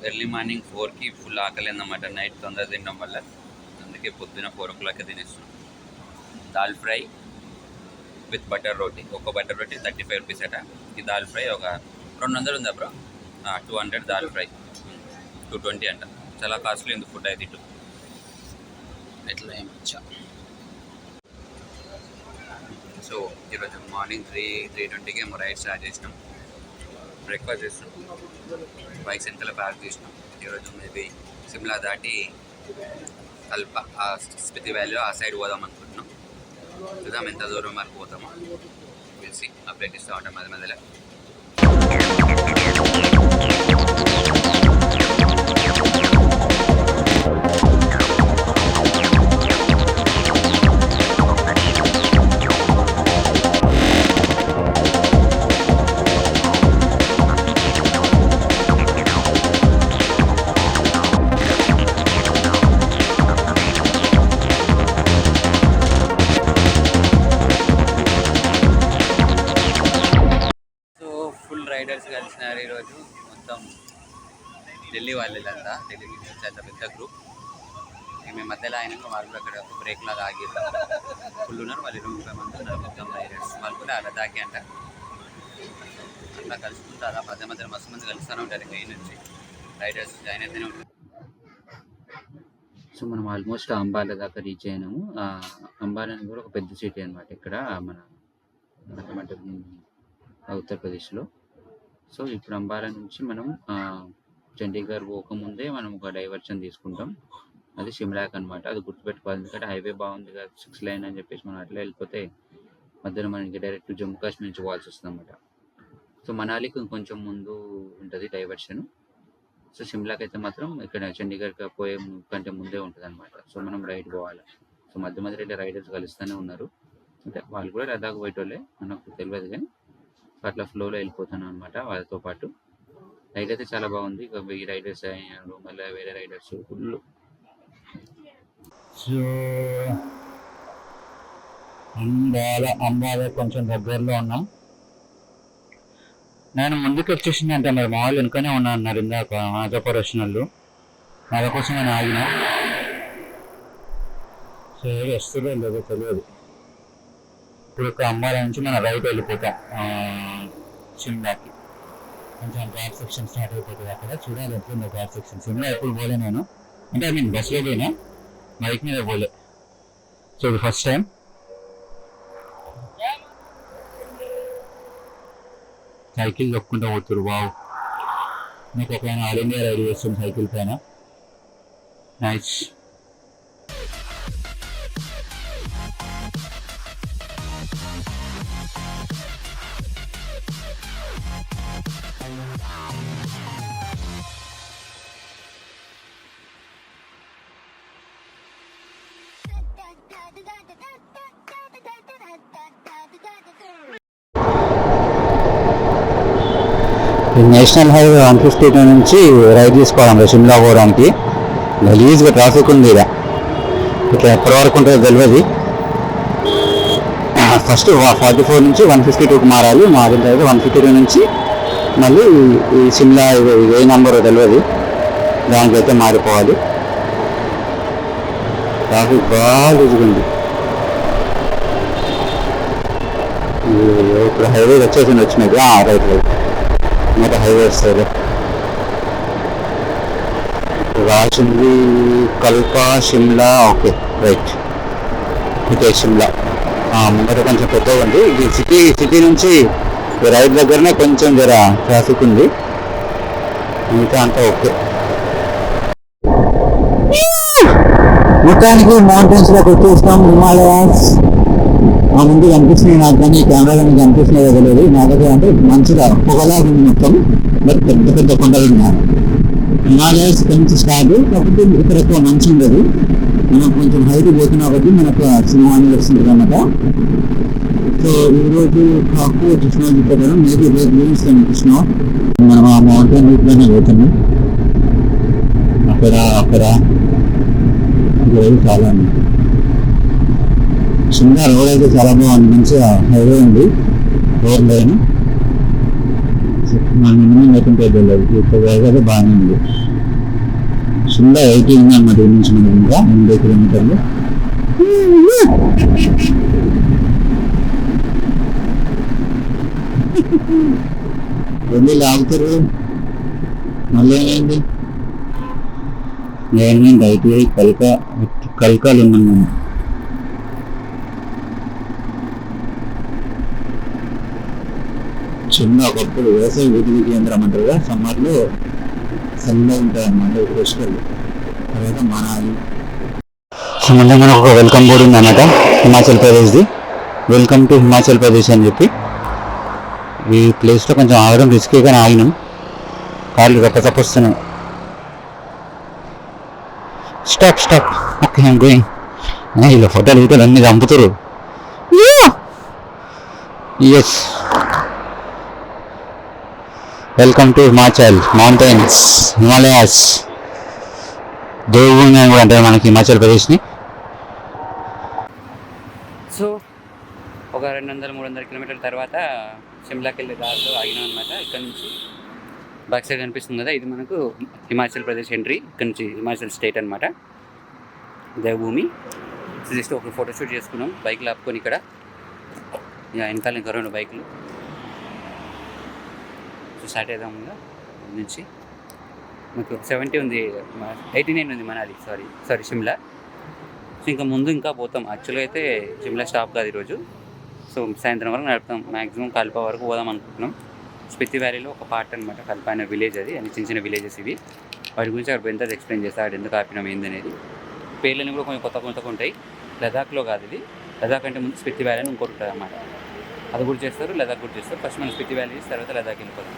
Early morning 4కి full ఆకలి అన్నమాట. నైట్ తొందర తినడం వల్ల, అందుకే పొద్దున 4 o'clock తినేస్తున్నాం. Dal fry with butter roti. ఒక బటర్ రోటీ 35 rupees అట. ఈ దాల్ ఫ్రై ఒక 200 ఉందా బ్రో? 200 దాల్ ఫ్రై, 220 అంట. చాలా కాస్ట్లీ ఉంది ఫుడ్ అయితే ఇటు. ఎట్లా ఏమొచ్చా. సో ఈరోజు మార్నింగ్ 3:20కి ఏమో రైడ్ స్టార్ట్ చేసినాం. బ్రేక్ఫాస్ట్ చేసినాం, బైక్స్ వెనకాల పార్క్ చేసినాం. ఈరోజు మేబీ సిమ్లా దాటి స్పితి వ్యాలీలో ఆ సైడ్ పోదాం అనుకుంటున్నాం. చూద్దాం ఎంత దూరం వరకు పోతామో, పిలిచి అప్డేట్ ఇస్తూ ఉంటాం మధ్య మధ్యలో. రైడర్స్ కలిసినారు ఈరోజు. మొత్తం ఢిల్లీ వాళ్ళంతా, ఢిల్లీ నుంచి చాలా పెద్ద గ్రూప్. మేము మధ్యలో అయినాక వాళ్ళు కూడా అక్కడ బ్రేక్ లాగా ఆగిర్రు. ఫుల్ ఉన్నారు వాళ్ళు, 20-30 మంది ఉన్నారు మొత్తం రైడర్స్. వాళ్ళు కూడా లదాఖీ అంట. అట్లా కలుసుకుంటారా మధ్య మధ్యలో మస్తు మంది కలుస్తూనే ఉంటారు. ఇంకా ఈ నుంచి రైడర్స్ జాయిన్ అయితేనే ఉంటారు. సో మనం ఆల్మోస్ట్ అంబాలా దాకా రీచ్ అయినాము. అంబాలా అనేది కూడా ఒక పెద్ద సిటీ అనమాట ఇక్కడ మన ఉత్తరప్రదేశ్లో. సో ఇప్పుడు అంబాలా నుంచి మనం చండీగఢ్ పోకముందే మనం ఒక డైవర్షన్ తీసుకుంటాం. అది షిమ్లాక్ అనమాట. అది గుర్తుపెట్టుకోవాలి, ఎందుకంటే హైవే బాగుంది కదా 6 lane అని చెప్పేసి మనం అట్లా వెళ్ళిపోతే మధ్యలో మనకి డైరెక్ట్ జమ్మూ కాశ్మీర్ నుంచి పోవాల్సి వస్తుంది అనమాట. సో మనాలికి కొంచెం ముందు ఉంటుంది డైవర్షన్. సో షిమ్లాక్ అయితే మాత్రం ఇక్కడ చండీగఢ్ పోయే కంటే ముందే ఉంటుంది అనమాట. సో మనం రైడ్ పోవాలి. సో మధ్య మధ్యలో రైడర్స్ కలుస్తూనే ఉన్నారు. అంటే వాళ్ళు కూడా లదాఖ్ పోయేటోళ్ళే, మనకు తెలియదు కానీ అట్లా ఫ్లోలో వెళ్ళిపోతాను అనమాట వాళ్ళతో పాటు. రైడ్ అయితే చాలా బాగుంది. ఇక ఈ రైడర్స్ అయినారు, మళ్ళీ వేరే రైడర్స్ ఫుల్. సో అంబాలా కొంచెం దగ్గరలో ఉన్నాం. నేను ముందుకు వచ్చేసింది అంటే మరి మా వాళ్ళు వెనుకనే ఉన్నా అన్నారు ఇందాక మాధవపూర్ వచ్చిన వాళ్ళు. వాళ్ళ కోసం నేను ఆగిన. సో ఏది వస్తుందో లేదో తెలియదు. ఇప్పుడు ఒక అంబాలా నుంచి మనం రైట్ వెళ్ళిపోతాం షిమ్లాకి. కొంచెం ఘాట్ సెక్షన్ స్టార్ట్ అయిపోతుంది అక్కడ. చూడాలి ఎట్లుందో ఘాట్ సెక్షన్. షిమ్లా ఎప్పుడు పోలే నేను, అంటే ఐ మీన్ బస్లో పోయినా, బైక్ మీద పోలే. సో ఇది ఫస్ట్ టైం. సైకిల్ దొక్కుంటూ పోతురు. వావ్, మీకు ఒక ఆల్ ఇండియా రైడ్ చేస్తాం సైకిల్ పైన. నైస్. నేషనల్ హైవే 152 నుంచి రైడ్ తీసుకోవాలి షిమ్లా పోవడానికి. గలీజ్గా ట్రాఫిక్ ఉంది ఇక. ఇట్లా ఎప్పటి వరకు ఉంటుందో తెలియదు. ఫస్ట్ 44 నుంచి 152కి మారాలి. మారిన తర్వాత 152 నుంచి మళ్ళీ ఈ షిమ్లా ఏ నెంబరో తెలియదు, దానికైతే మారిపోవాలి. ట్రాఫిక్ బాగా రుజుకుంది. ఇప్పుడు హైవే వచ్చినది. రైట్ రైట్ మరి హైవే వస్తుంది. రాసింది కల్కా షిమ్లా. ఓకే రైట్, ఇదే షిమ్లా. ముందర కొంచెం పెద్దగా ఉంది. ఇది సిటీ నుంచి రైట్ దగ్గరనే కొంచెం జర ట్రాఫిక్ ఉంది, మిగతా అంతా ఓకే. మొత్తానికి మౌంటైన్స్ లోకి వచ్చేస్తాం. హిమాలయాస్ ముందు కనిపిస్తున్నాయి నాకు, కానీ కెమెరాలో మీకు కనిపిస్తున్నాయో తెలియదు. నా దగ్గర అంటే మంచిగా పొగలాగా ఉంది మొత్తం, బట్ పెద్ద పెద్ద కొండలు ఉన్నాయి. హిమాలయాస్ కొంచెం స్టార్ట్, కాకపోతే ఇక్కడ ఎక్కువ మంచి ఉండదు. మనం కొంచెం హైట్ పోతున్నా కాబట్టి మనకు సినిమాని వస్తుంది అన్నమాట. సో ఈరోజు కాకు కృష్ణాజీ ప్రకారం మేబీ రేపు చూపిస్తాను కృష్ణ. మనం ఆ మౌంటైన్ రూట్లోనే పోతున్నాం. అక్కడ చాలా చిన్న రోడ్ అయితే చాలా బాగుంది, మంచిగా హైవే ఉంది, రోడ్ లైన్. మన మినిమం లేకుంటే తెలియదు ఇప్పుడు వేగదే బాగానే ఉంది. షిమ్లా 80 ఉంది అన్నమాట ఈ నుంచి మనం ఇంకా 80 కిలోమీటర్లు. వెళ్ళి లాగుతారు మళ్ళీ ఏమైంది నేను బయట కల్కాలు ఉన్నాం మేము. చిన్న ఒకప్పుడు వ్యవసాయ విద్యుత్ కేంద్రం అంటారుగా సమ్మర్లో చల్లగా ఉంటుంది అన్నమాట. ఇప్పుడు వస్తుంది తర్వాత మనాలి ముందు మనకు ఒక వెల్కమ్ బోర్డు ఉంది అన్నమాట హిమాచల్ ప్రదేశ్ది. వెల్కమ్ టు హిమాచల్ ప్రదేశ్ అని చెప్పి. ఈ ప్లేస్లో కొంచెం ఆగడం రిస్కీగానే ఆగినాం. కార్లు తప్పొస్తున్నాయి. Stop stop okay I'm going. ఇలా ఫోటోలు గిటోలు అన్నీ చంపుతారు. Yes welcome to Himachal mountains Himalayas. దేవభూమి అని కూడా అంటారు మనకి హిమాచల్ ప్రదేశ్ని. సో ఒక 200-300 కిలోమీటర్ల తర్వాత షిమ్లాకి వెళ్ళే దారిలో ఆగినాం అనమాట. ఇక్కడ నుంచి బ్యాక్ సైడ్ కనిపిస్తుంది కదా, ఇది మనకు హిమాచల్ ప్రదేశ్ ఎంట్రీ. ఇక్కడ నుంచి హిమాచల్ స్టేట్ అనమాట, దేవభూమి. జస్ట్ ఒక ఫోటోషూట్ చేసుకున్నాం బైక్లు ఆపుకొని ఇక్కడ. వెనకాల ఇంకా 2 బైకులు. సో స్టార్ట్ అవుదాం ముందు నుంచి. మనకు 70 ఉంది, 89 ఉంది మనాలి, సారీ షిమ్లా. సో ఇంకా ముందు ఇంకా పోతాం. యాక్చువల్గా అయితే షిమ్లా స్టాప్ కాదు ఈరోజు. సో సాయంత్రం వరకు నడుపుతాం. మ్యాక్సిమం కల్పా వరకు పోదాం అనుకుంటున్నాం. స్పితి వ్యాలీలో ఒక పార్ట్ అనమాట కల్పా అనే విలేజ్. అది అన్ని చిన్న చిన్న విలేజెస్ ఇవి. వాటి గురించి అక్కడ ఎంత ఎక్స్ప్లెయిన్ చేస్తారు, అక్కడ ఎందుకు ఆపినాం ఏందనేది. పేర్లని కూడా కొంచెం కొత్త ఉంటాయి. లదాఖ్లో కాదు ఇది. లదాఖ్ అంటే ముందు స్పితి వ్యాలీ అని ఇంకోటి ఉంటుంది అన్నమాట. అది కూడా చేస్తారు, లదాఖ్ కూడా చేస్తారు. ఫస్ట్ మనం స్పితి వ్యాలీ చేసి తర్వాత లదాఖ్ వెళ్ళిపోతాం.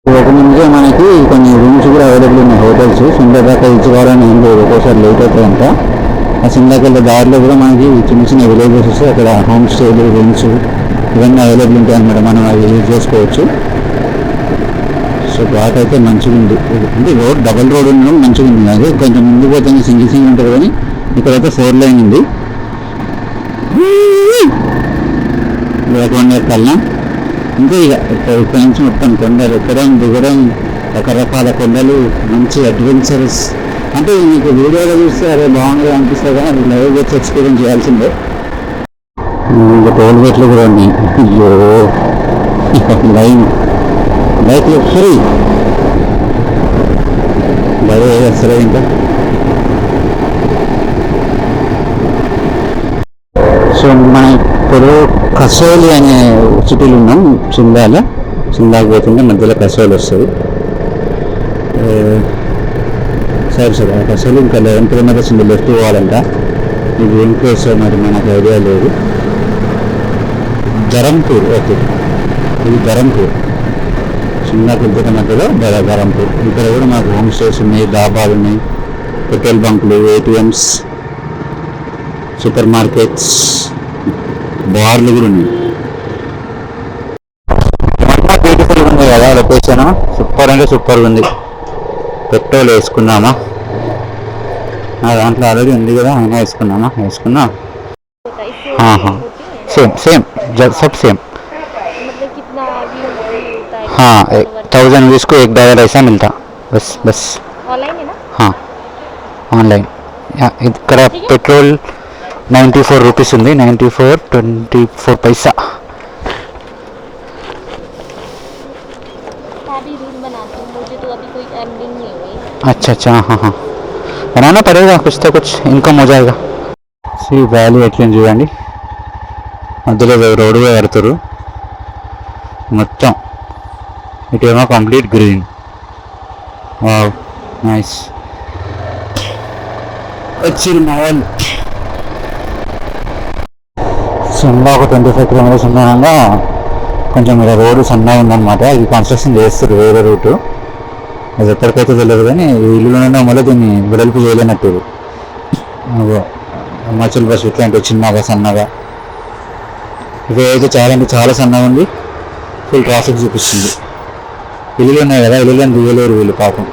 ఒక ముందే మనకి కొన్ని రూమ్స్ కూడా అవైలబుల్ ఉన్నాయి హోటల్స్. షిమ్లా దాకా ఇచ్చుకోవాలని ఏం లేదు, ఒక్కోసారి లేట్ అవుతాయంట. ఆ షిమ్లాకి వెళ్ళే దారిలో కూడా మనకి చిన్న చిన్న విలేజెస్ వస్తే అక్కడ హోమ్ స్టేలు రూమ్స్ ఇవన్నీ అవైలబుల్ ఉంటాయి అన్నమాట. మనం అవి యూజ్ చేసుకోవచ్చు. సో ఘాట్ అయితే మంచిగా ఉంది. అంటే రోడ్ డబల్ రోడ్ ఉండడం మంచిగా ఉంది. అదే కొంచెం ముందు పోతే సింగిల్ ఉంటుంది కానీ ఇక్కడైతే 4 లైన్ ఉంది. కల్లా ఇంకా ఇక్కడ నుంచి మొత్తం కొండలు ఎక్కడం దిగడం, రకరకాల కొండలు, మంచి అడ్వెంచరస్. అంటే మీకు వీడియోలో చూస్తే అదే బాగుంది అనిపిస్తుంది కానీ అది లైవ్ వచ్చి ఎక్స్పీరియన్స్ చేయాల్సిందే. ఇంకా టోల్ గేట్లు కూడా ఉన్నాయి. అయ్యో లైన్ బైక్లు ఫ్రీ బయట వస్తుంది. ఇంకా సో మనం ఇప్పుడు కసోలి అనే సిటీలో ఉన్నాం షిమ్లాలో. షిమ్లాకి పోతుంటే మధ్యలో కసోలి వస్తుంది. సరే ఆ కసోలి ఇంకా 11 కిలోమీటర్స్ ఉంది, లెఫ్ట్ పోవాలంట. ఇది ఏం ప్లేస్ మరి మనకు ఐడియా లేదు. ధరంపూర్, ఓకే ఇది ధరంపూర్. షిమ్లాకి వెళ్తున్న మధ్యలో ధరంపూర్. ఇక్కడ కూడా మాకు హోమ్ స్టేస్ ఉన్నాయి, డాబాలు ఉన్నాయి, పెట్రోల్ బంకులు, ATMs, సూపర్ మార్కెట్స్, బార్లు కూడా ఉన్నాయి. బ్యూటిఫుల్ ఉంది కదా లొకేషన్. సూపర్ అంటే సూపర్గా ఉంది. పెట్రోల్ వేసుకున్నామా? నా దాంట్లో ఆల్రెడీ ఉంది కదా, అయినా వేసుకున్నా. सेम सब सेम. मतलब कितना व्यू होता है? हाँ 1000 व्यूज को $1 ऐसा मिलता. बस ऑनलाइन है ना? हाँ ఆన్లైన్. ఇక్కడ పెట్రోల్ 94 రూపీస్ ఉంది, 94.24 పైసా. अभी रील बनाती हूँ, मुझे तो अभी कोई अर्निंग नहीं हुई. अच्छा हाँ बनाना पड़ेगा, कुछ तो कुछ इनकम हो जाएगा. శ్రీ వ్యాలీ ఎట్లని చూడండి, మధ్యలో రోడ్డు కడతారు మొత్తం. ఇటేమో కంప్లీట్ గ్రీన్. Wow nice. వచ్చింది మా వాళ్ళు. షిమ్లా ఒక 25 కిలోమీటర్స్ ఉండగా కొంచెం ఇలా రోడ్డు సన్నగా ఉందన్నమాట. ఇది కన్స్ట్రక్షన్ చేస్తారు వేరే రూటు. అది ఎప్పటికైతే తెలియదు కానీ ఇల్లులో ఉండడం వల్ల దీన్ని వెడల్పు చేయలేనట్టు. హిమాచల్ బస్ ఇట్లాంటివి చిన్నగా సన్నగా, ఇవి అయితే చాలా అంటే చాలా సన్నగా ఉంది. ఫుల్ ట్రాఫిక్ చూపిస్తుంది. ఇల్లులు ఉన్నాయి కదా, ఇల్లులను దిగలేరు వీళ్ళు పాపం.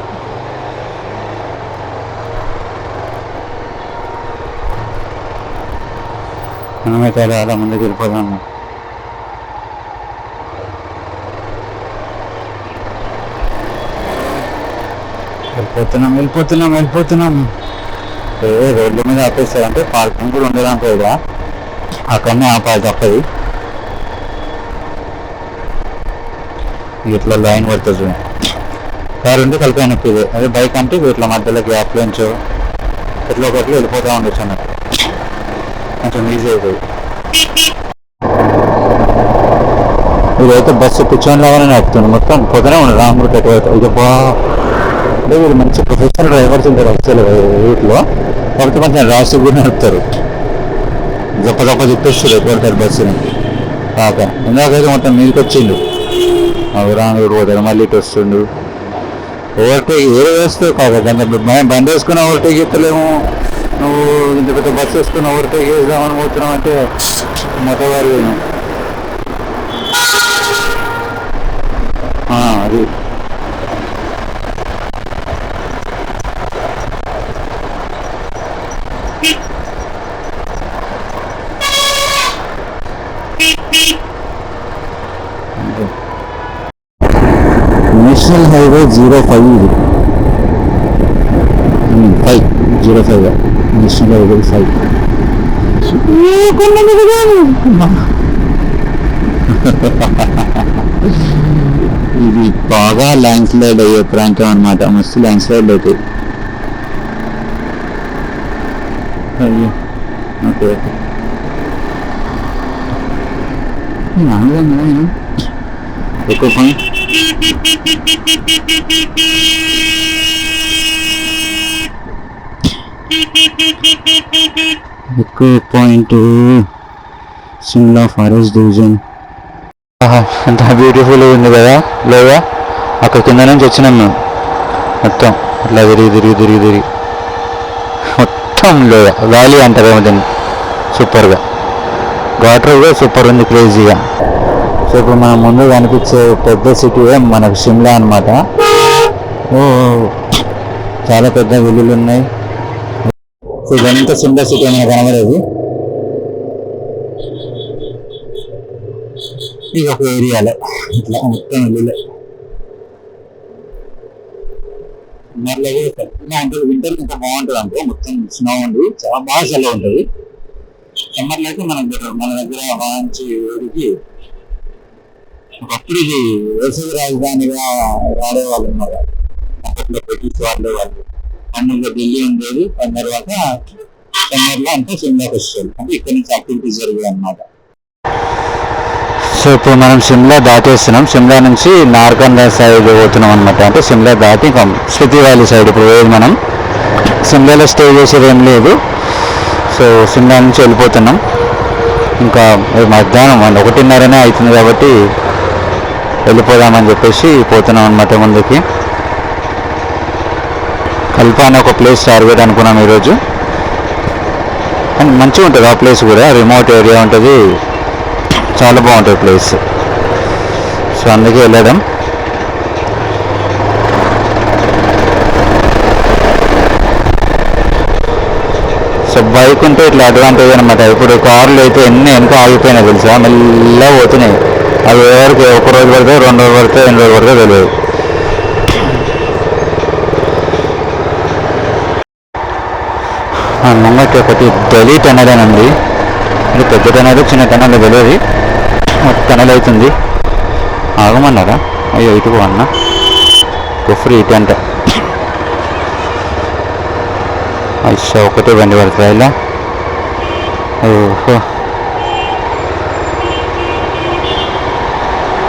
మనమైతే అలా ముందుకు వెళ్ళిపోదాము. వెళ్ళిపోతున్నాం. రోడ్ల మీద ఆపేస్తారు, అంటే పార్కింగ్ కూడా ఉండడానికి కూడా అక్కడనే ఆపాలి తప్పది. ఇట్లా లైన్ పడుతుంది చూడండి. కారు ఉంటే కలిపి నొప్పి. అదే బైక్ అంటే ఇట్లా మధ్యలో గ్యాప్ లోంచో ఎట్లా ఒకటి వెళ్ళిపోతూ ఉండొచ్చు అన్నట్టు, కొంచెం ఈజీ అవుతుంది. వీళ్ళైతే బస్సు కూర్చొని లాగానే నడుపుతుంది, మొత్తం పొద్దునే ఉండదు రాంగ్ రూట్ ఎటువైతే. ఇది అంటే వీళ్ళు మంచి ప్రొఫెషనల్ డ్రైవర్స్ ఉంటారు యాక్చువల్ రూట్లో, కాబట్టి కొంచెం రాసి కూడా నడుపుతారు. గొప్ప తిప్పేస్తారు ఎటువైతే బస్సుని కాక. ఇందాకైతే మొత్తం మీదకి వచ్చిండు, రాంగ్ రూట్ పోతాడు, మళ్ళీ ఇటు వస్తుండు. ఓవర్టేక్ ఏ వేస్తే కాక బండి వేసుకుని ఓవర్టేక్ ఎత్తలేము. నువ్వు ఇంత పెద్ద బస్సు వేసుకుని ఓవర్టేక్ వేద్దామని పోతున్నావు అంటే మొట్టవారు అది. నేషనల్ హైవే 05 ఇది 505 నేషనల్ హైవే 5. ఇది బాగా ల్యాండ్ స్లైడ్ అయ్యే ప్రాంతం అనమాట, మస్తు ల్యాండ్ స్లైడ్ అవుతాయి. అయ్యో ఓకే ఎక్కువ పాయింట్ సిమ్లా ఫారెస్ట్ డివిజన్. ఎంత బ్యూటిఫుల్ ఉంది కదా లోగా. అక్కడ కింద నుంచి వచ్చినాం మేము, మొత్తం అట్లా తిరిగి మొత్తం లోయ వ్యాలీ అంటారేమో దీన్ని. సూపర్గా ఘాట్ రోడ్ కూడా సూపర్ ఉంది, క్రేజీగా. సో ఇప్పుడు మన ముందు కనిపించే పెద్ద సిటీ మనకు సిమ్లా అనమాట. చాలా పెద్ద విల్లులు ఉన్నాయి. సో ఇదంతా సిమ్లా సిటీ మనకు కనబడేది. ఇది ఒక ఏరియాలో ఇట్లా మొత్తం ఇల్లులే. సమ్మర్లో వింటర్ ఇంకా బాగుంటుంది అంటే మొత్తం స్నో ఉండి చాలా బాగా చల్ల ఉంటుంది. సమ్మర్లో అయితే మన దగ్గర మంచి ఊరికి ఒకప్పుడు ఇది వ్యవసాయ రాజధానిగా వాడేవాళ్ళు ఉన్నారు అప్పట్లో, బ్రిటిష్ వాళ్ళు. అన్నింటిలో ఢిల్లీ ఉండేది. దాని తర్వాత సమ్మర్లో అంటే సిమ్లాకి వస్తుంది, అంటే ఇక్కడ నుంచి యాక్టివిటీస్ జరిగాయి అన్నమాట. సో ఇప్పుడు మనం సిమ్లా దాటేస్తున్నాం. సిమ్లా నుంచి నార్కండా సైడ్ పోతున్నాం అనమాట. అంటే సిమ్లా దాటి స్పితి వ్యాలీ సైడ్ ఇప్పుడు పోయేది మనం. సిమ్లాలో స్టే చేసేది ఏం లేదు. సో సిమ్లా నుంచి వెళ్ళిపోతున్నాం. ఇంకా మధ్యాహ్నం 1:30 అవుతుంది కాబట్టి వెళ్ళిపోదామని చెప్పేసి పోతున్నాం అనమాట ముందుకి. కల్ప అనే ఒక ప్లేస్ టార్గెట్ అనుకున్నాం ఈరోజు. అండ్ మంచిగా ఉంటుంది ఆ ప్లేస్ కూడా, రిమోట్ ఏరియా ఉంటుంది, చాలా బాగుంటుంది ప్లేస్. సో అందుకే వెళ్ళడం. సో బైక్ ఉంటే ఇట్లా అడ్వాంటేజ్ అనమాట. ఇప్పుడు కార్లు అయితే ఎన్ని వెనక ఆగిపోయినాయి తెలుసా, మెల్లగా పోతున్నాయి. అవి ఎవరికి 1 రోజు పడితే 2 రోజులు పడితే 2 రోజులు పడితే తెలియదు. ముంగటి ఒకటి ఢిల్లీ టనల్ అని ఉంది. అంటే పెద్ద టనల్ చిన్న టనల్ తెలియదు, టనల్ అవుతుంది. ఆగమన్నారా? అయ్యో ఇటు అన్నా ఫ్రీ ఇటు అంట. అయ్యో ఒకటే బండి పడుతుంది ఇలా. ఓహో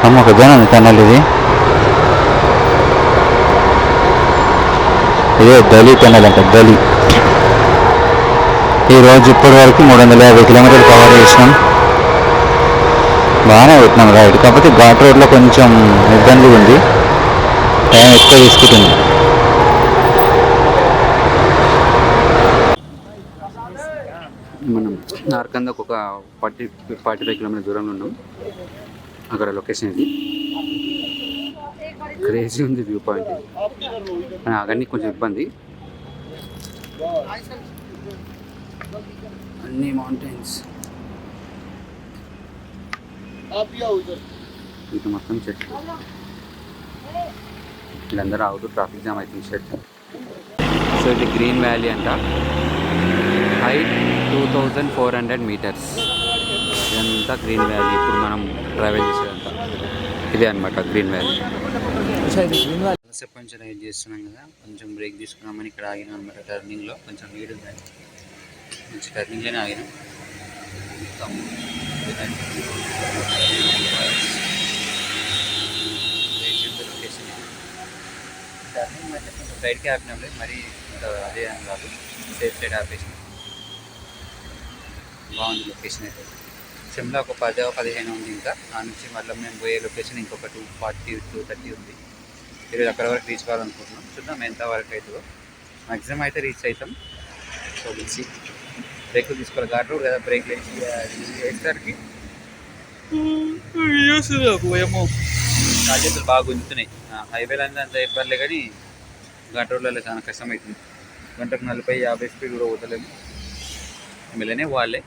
అమ్మ పెద్దనా టనల్ ఇది. ఇదే ఢిల్లీ టనల్ అంట, ఢిల్లీ. ఈరోజు ఇప్పటి వరకు 350 కిలోమీటర్లు కవర్ చేసినాం. బాగానే పెట్టినాం రైడ్. కాకపోతే ఘాట్ రోడ్లో కొంచెం ఇబ్బందిగా ఉంది, టైం ఎక్కువ తీసుకుంటుంది. మనం నార్కందాకు ఒక 45 కిలోమీటర్ దూరంలో ఉన్నాం. అక్కడ లొకేషన్ ఇది. క్రేజీ ఉంది వ్యూ పాయింట్. అవన్నీ కొంచెం ఇబ్బంది, అన్ని మౌంటైన్స్. ఇది మొత్తం చెట్లు. వీళ్ళందరూ అవుతూ ట్రాఫిక్ జామ్ అవుతుంది షర్ట్. సో ఇది గ్రీన్ వ్యాలీ అంట, హైట్ 2400 meters. ఇదంతా గ్రీన్ వ్యాలీ. ఇప్పుడు మనం ట్రావెల్ చేసేదంతా ఇదే అనమాట గ్రీన్ వ్యాలీ. కొంచెం రైడ్ చేస్తున్నాం కదా, కొంచెం బ్రేక్ తీసుకున్నామని ఇక్కడ ఆగినాం అనమాట. టర్నింగ్లో కొంచెం వీడు ఉంది, మంచి టర్నింగ్లోనే ఆగినాం. లొకేషన్ టర్నింగ్ అంటే కొంచెం సైడ్కి ఆపినాం లేదు, మరీ అదే అని కాదు, సేఫ్ సైడ్ ఆపేసినాం. బాగుంది లొకేషన్ అయితే. సిమ్లా ఒక 10-15 ఉంది. ఇంకా ఆ నుంచి మళ్ళీ మేము పోయే లొకేషన్ ఇంకొక 240-230 ఉంది. ఈరోజు అక్కడ వరకు రీచ్ కావాలనుకుంటున్నాం. చూద్దాం ఎంత వరకు అవుతుందో. మ్యాక్సిమం అయితే రీచ్ అవుతాం. సో వచ్చి బ్రేకులు తీసుకోవాలి, ఘాట్ రోడ్ కదా, బ్రేక్ వేసేసరికి ఏమో చేతులు బాగా గుంజుతున్నాయి. హైవేలో అంత ఇబ్బందిలే, కానీ ఘాట్ రోడ్లలో చాలా కష్టం అవుతుంది. గంటకు 40-50 స్పీడ్ కూడా పోతలేము, మెల్లనే వాళ్ళే.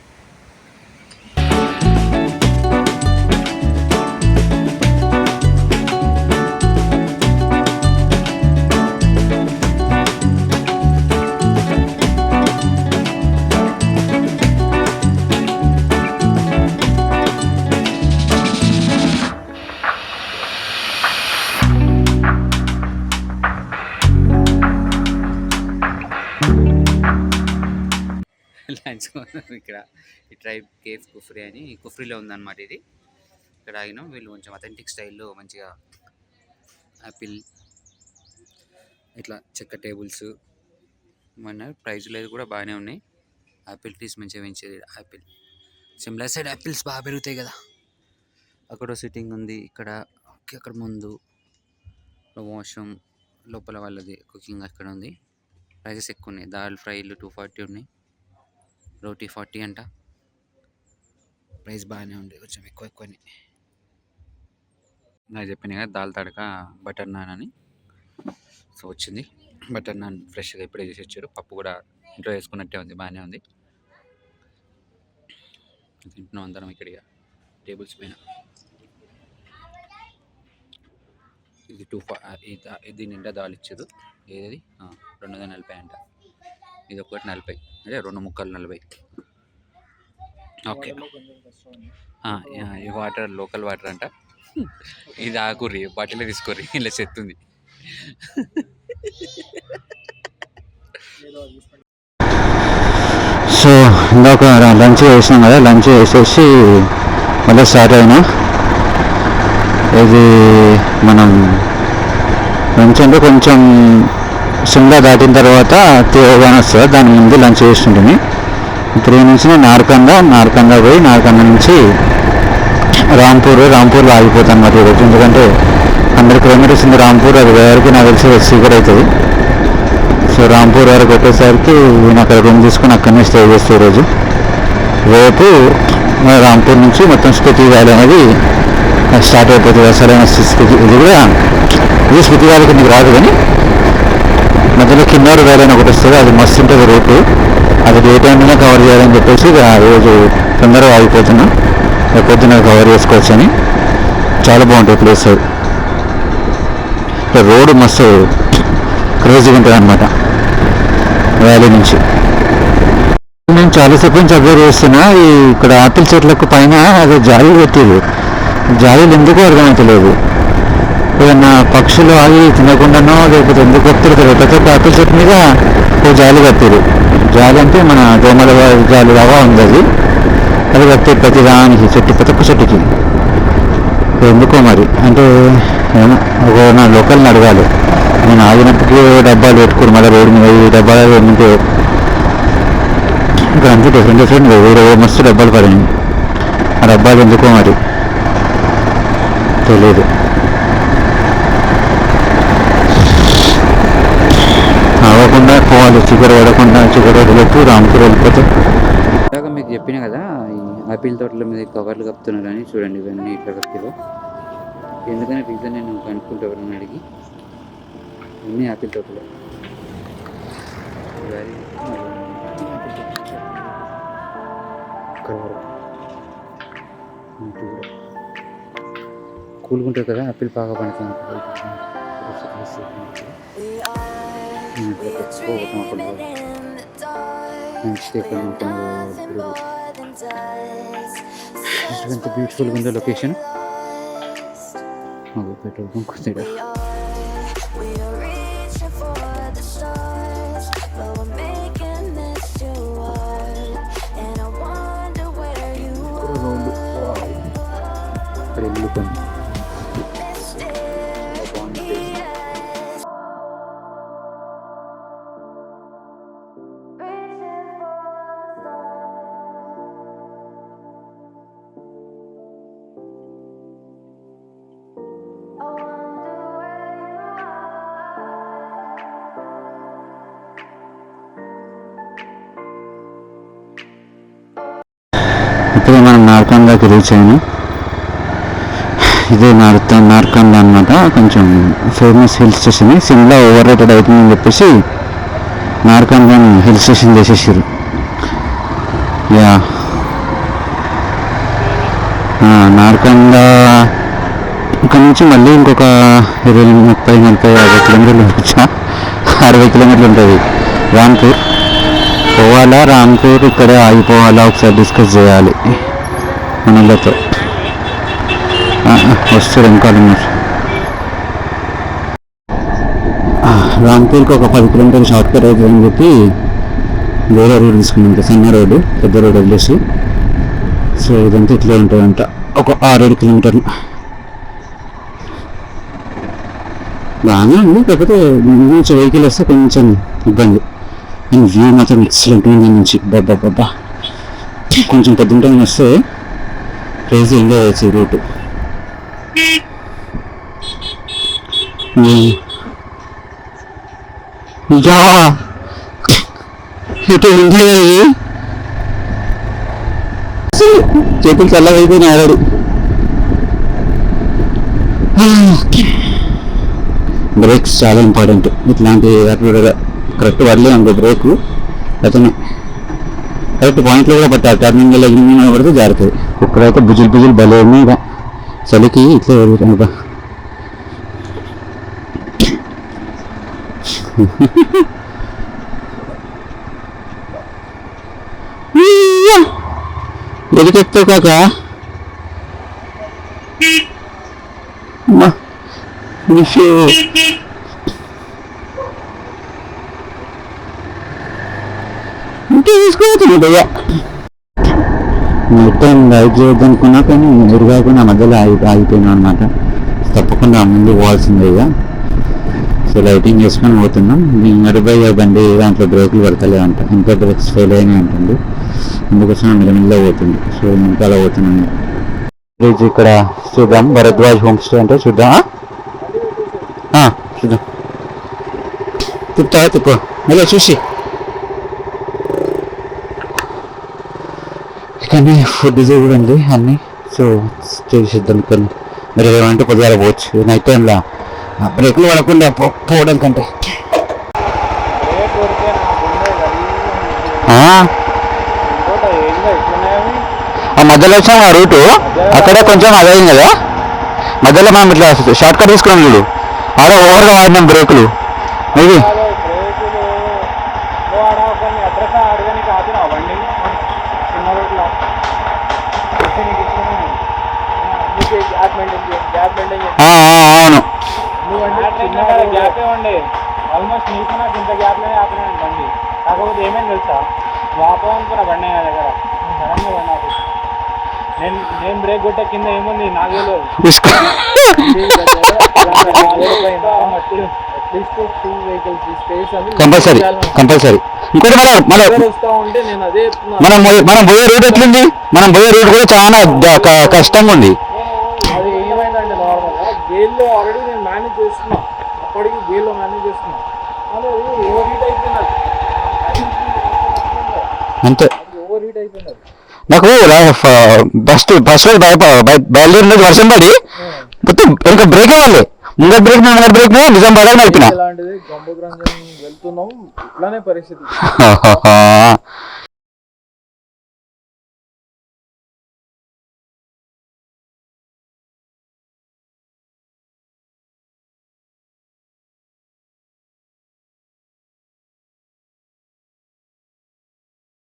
ఇక్కడ ఈ ట్రైబ్ కేఫ్ కుఫ్రీ అని కుఫ్రీలో ఉందన్నమాట. ఇది ఇక్కడ ఆగినాం. వీళ్ళు కొంచెం అథెంటిక్ స్టైల్లో మంచిగా యాపిల్ ఇట్లా చెక్క టేబుల్స్ మన ప్రైజ్లు కూడా బాగానే ఉన్నాయి. యాపిల్ ట్రీస్ మంచిగా పెంచేది. యాపిల్ సిమ్లా సైడ్ యాపిల్స్ బాగా పెరుగుతాయి కదా. అక్కడ సిట్టింగ్ ఉంది, ఇక్కడ అక్కడ ముందు వాష్రూమ్ లోపల వాళ్ళది కుకింగ్ అక్కడ ఉంది. ప్రైజెస్ ఎక్కువ ఉన్నాయి. దాల్ ఫ్రైలు 240 ఉన్నాయి, రోటీ 40 అంట. ప్రైస్ బాగానే ఉంది, కొంచెం ఎక్కువనే. నాకు చెప్పిన కదా దాల్ తడక బటర్ నాన్ అని. సో వచ్చింది బటర్ నాన్, ఫ్రెష్గా ఇప్పుడే చేసి వచ్చారు. పప్పు కూడా ఇంట్లో వేసుకున్నట్టే ఉంది, బాగానే ఉంది. తింటున్నాం అందరం ఇక్కడ టేబుల్స్ పైన. ఇది ఇది నిండా దాల్ ఇచ్చారు. ఏది 240 అంట. ఇది ఒకటి 40, అదే 2 ముక్కలు 40. ఓకే, ఈ వాటర్ లోకల్ వాటర్ అంట. ఇది ఆకుర్రి బాటిల్లో తీసుకోర్రి, ఇలా చెత్తుంది. సో ఇందాక లంచ్ చేసినాం కదా, లంచ్ చేసేసి మళ్ళీ స్టార్ట్ అయినా. ఇది మనం లంచ్ అంటే కొంచెం సిమ్లా దాటిన తర్వాత తేవగానే వస్తుంది, దాని ముందు లంచ్ చేస్తుంటుంది. 3 నుంచి నేను నార్కందా పోయి నార్కందా నుంచి రాంపూర్లో ఆగిపోతాను అన్నమాట ఈరోజు. ఎందుకంటే 100 kilometers ఉంది రాంపూర్. అది వరకు నాకు తెలిసి సీకర్ అవుతుంది. సో రాంపూర్ వరకు వచ్చేసరికి నేను అక్కడ రూమ్ తీసుకుని అక్కడనే స్టే చేస్తే ఈరోజు. రేపు రాంపూర్ నుంచి మొత్తం స్పితి వ్యాలీ అనేది స్టార్ట్ అయిపోతుంది. అసలైన ఇది స్పితి వ్యాలీ కిందకి రాదు, కానీ మధ్యలో కిన్నౌర్ వ్యాలీ అని ఒకటి వస్తుంది. అది మస్తు ఉంటుంది రూటు. అది ఏ టైంలోనే కవర్ చేయాలని చెప్పేసి రోజు తొందరగా ఆగిపోతున్నా, పొద్దున్న కవర్ చేసుకోవచ్చు అని. చాలా బాగుంటుంది ప్లేస్. రోడ్డు మస్తు క్రేజీగా ఉంటుంది అనమాట వ్యాలీ నుంచి. నేను చాలాసేపు నుంచి అబ్జర్వ్ చేస్తున్నా, ఇక్కడ ఆపిల్ చెట్లకు పైన అదే జాలీలు పెట్టిరు. జాలీలు ఎందుకు అర్థమవుతలేదు. ఏదన్నా పక్షులు ఆగి తినకుండానో లేకపోతే ఎందుకు వస్తున్నారు. ప్రతి ఒక్క ఆపిల్ చెట్టు మీద ఓ జాలి కట్టిరు. జాలి అంటే మన దోమల జాలి లాగా ఉంది. అది కట్టి ప్రతి దానికి ప్రతి ఒక్క చెట్టుకి ఎందుకో మరి. అంటే నా లోకల్ని అడగాలి. నేను ఆగినప్పటికీ డబ్బాలు పెట్టుకుని మళ్ళీ రోడ్డు మీద ఈ డబ్బాలు ఏమంటే ఇక్కడ అంతే డిఫరెంట్ వేరే మస్తు డబ్బాలు పడినాయి. ఆ డబ్బాలు ఎందుకో మరి తెలియదు. అవ్వకుండా పోవాలి, చికెన్ పడకుండా చికెన్ వదిలేపు రాంపూర్ వెళ్ళిపోతే. ఇందాక మీకు చెప్పిన కదా, ఈ ఆపిల్ తోటల మీద కవర్లు కప్పుతున్నారు అని. చూడండి ఇవన్నీ ఇట్లా కప్పిలో. ఎందుకనే రీజన్ నేను కనుక్కుంటూ ఎవరైనా అడిగి. ఇవన్నీ ఆపిల్ తోటలో కూలుకుంటారు కదా, ఆపిల్ బాగా పండుతుంది. ఎంత బ్యూటిఫుల్గా ఉందో లొకేషన్. పెట్రోల్ బంక్ ఉంది ఈడ. ఇక్కడ ఇల్లు కొన్ని ఇప్పుడు మనం నార్కందాకి రీచ్ అయ్యాము. ఇదే నార్కంద అనమాట. కొంచెం famous hill station. Shimla overrated అవుతుందని చెప్పేసి నార్కందాని హిల్ స్టేషన్ చేసేసారు. యా నార్కంద ఇక్కడ నుంచి మళ్ళీ ఇంకొక 20-30-40-50 కిలోమీటర్లు వచ్చా 60 కిలోమీటర్లు ఉంటుంది రాంపూర్. పోవాలా రాంపూర్ ఇక్కడే ఆగిపోవాలా ఒకసారి డిస్కస్ చేయాలి మనలతో. వస్తారు వెనకాల రాంపూర్కి ఒక 10 కిలోమీటర్లు షార్ట్ కట్ అవుతుంది అని చెప్పి వేరే రోడ్ తీసుకున్నాం. సన్న రోడ్డు పెద్ద రోడ్ వదిలేసి. సో ఇదంతా ఇట్లే ఉంటుందంట ఒక 6-7 కిలోమీటర్లు. బాగానే ఉంది, కాకపోతే నుంచి వెహికల్ వస్తే కొంచెం ఇబ్బంది. అండ్ వ్యూ మాత్రం ఎక్సలెంట్ ఉంది దాని నుంచి. బాబా కొంచెం పెద్ద వస్తే క్రేజీ ఎంజాయ్ చేయొచ్చు ఈ రూట్. ఇటు ఎంజాయ్ చేతులు చల్లగా అయిపోయినాయి ఆల్రెడీ. బ్రేక్స్ చాలా ఇంపార్టెంట్. ఇట్లాంటి కరెక్ట్ పడలేదు అనుకో బ్రేకు అతను కరెక్ట్ పాయింట్లో కూడా పట్టారు. టర్నింగ్ ఎగ్నింగ్ పడితే జారుతుంది. ఇక్కడైతే బుజులు భలే ఉన్నాయి. ఇక చలికి ఇట్లే అనుకో. ఎదుకెత్తావు కాక తీసుకోవచ్చు భయ్యా. మొత్తం లైట్ చేయొద్దనుకున్నా కానీ మీరు కాకుండా మధ్యలో ఆగిపోయినాం అనమాట. తప్పకుండా ముందు పోవాల్సిందే ఇక. సో లైటింగ్ చేసుకొని పోతున్నాం. నడిపోయే బండి దాంట్లో బ్రేకులు పడతలే అంట. ఇంకా బ్రేక్స్ ఫెయిల్ అయినాయి అంటుంది. అందుకోసం మెల్లమెల్లగా పోతుంది. సో ఇంకా అలా పోతున్నాం. ఇక్కడ చూద్దాం భరద్వాజ్ హోమ్ స్టే అంటే చూద్దాం. చూద్దాం తిప్పుకో మళ్ళీ చూసి. కానీ ఫుడ్ కూడా ఉంది అన్నీ. సో చేసేద్దాం కొన్ని. మీరు ఏమంటే పొద్దుగాల పోవచ్చు నైట్ టైంలో బ్రేకులు పడకుండా పోవడం కంటే. ఆ మధ్యలో వచ్చాము ఆ రూటు. అక్కడే కొంచెం అదైంది కదా మధ్యలో. మనం ఇట్లా షార్ట్ కట్ తీసుకున్నాం చూడు, ఆడ ఓవర్గా వాడినాం బ్రేకులు. ఇది అవును. ఆల్మోస్ట్ నీకు నాకు ఇంత గ్యాప్లోనే ఆపినాను బండి. కాకపోతే ఏమైంది తెలుసా, నువ్వు ఆపవనుకున్న బండి నా దగ్గర సడన్గా బండి ఆపి నేను బ్రేక్ కొట్టే కింద ఏముంది నాకు తెలియదు. కంపల్సరీ ఇంకోటి వస్తా ఉంటే నేను అదే మనం పోయే రూట్ ఎట్లుంది. మనం పోయే రూట్ కూడా చాలా కష్టంగా ఉంది. అది ఏమైందంటే నార్మల్గా గేల్లో ఆల్రెడీ నేను మేనేజ్ చేస్తున్నా. అప్పటికి గేల్లో మేనేజ్ చేస్తున్నా. అది ఓవర్ హీట్ అయిపోయినది. అంతే ఓవర్ హీట్ అయిపోయినది. నాకు ఫస్ట్ బయలుదేరినది వర్షం పడి మొత్తం ఇంకా బ్రేక్ అవ్వాలి. ముంగట్ బ్రేక్ నిజాం బాగా నడిపిన. ఇలాంటిది గంబోగ్రంజన్ వెళ్తున్నాం, ఇట్లానే పరిస్థితి.